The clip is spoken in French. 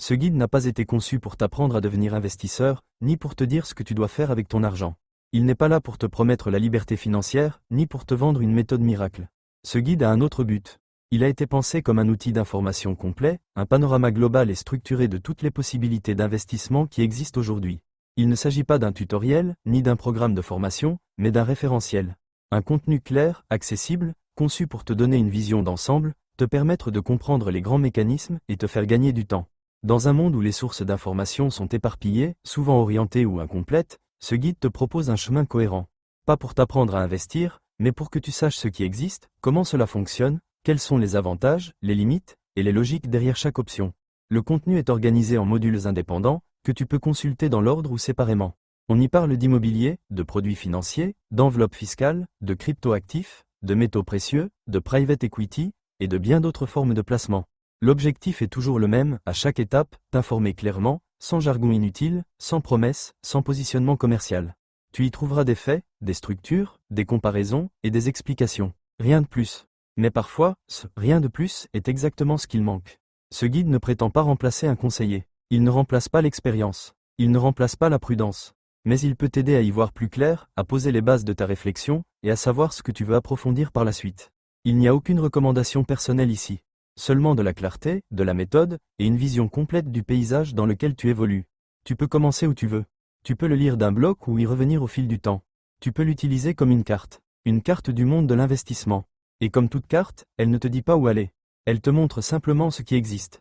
Ce guide n'a pas été conçu pour t'apprendre à devenir investisseur, ni pour te dire ce que tu dois faire avec ton argent. Il n'est pas là pour te promettre la liberté financière, ni pour te vendre une méthode miracle. Ce guide a un autre but. Il a été pensé comme un outil d'information complet, un panorama global et structuré de toutes les possibilités d'investissement qui existent aujourd'hui. Il ne s'agit pas d'un tutoriel, ni d'un programme de formation, mais d'un référentiel. Un contenu clair, accessible, conçu pour te donner une vision d'ensemble, te permettre de comprendre les grands mécanismes et te faire gagner du temps. Dans un monde où les sources d'informations sont éparpillées, souvent orientées ou incomplètes, ce guide te propose un chemin cohérent. Pas pour t'apprendre à investir, mais pour que tu saches ce qui existe, comment cela fonctionne, quels sont les avantages, les limites, et les logiques derrière chaque option. Le contenu est organisé en modules indépendants, que tu peux consulter dans l'ordre ou séparément. On y parle d'immobilier, de produits financiers, d'enveloppes fiscales, de crypto-actifs, de métaux précieux, de private equity, et de bien d'autres formes de placement. L'objectif est toujours le même, à chaque étape, t'informer clairement, sans jargon inutile, sans promesses, sans positionnement commercial. Tu y trouveras des faits, des structures, des comparaisons, et des explications. Rien de plus. Mais parfois, ce « rien de plus » est exactement ce qu'il manque. Ce guide ne prétend pas remplacer un conseiller. Il ne remplace pas l'expérience. Il ne remplace pas la prudence. Mais il peut t'aider à y voir plus clair, à poser les bases de ta réflexion, et à savoir ce que tu veux approfondir par la suite. Il n'y a aucune recommandation personnelle ici. Seulement de la clarté, de la méthode, et une vision complète du paysage dans lequel tu évolues. Tu peux commencer où tu veux. Tu peux le lire d'un bloc ou y revenir au fil du temps. Tu peux l'utiliser comme une carte du monde de l'investissement. Et comme toute carte, elle ne te dit pas où aller. Elle te montre simplement ce qui existe.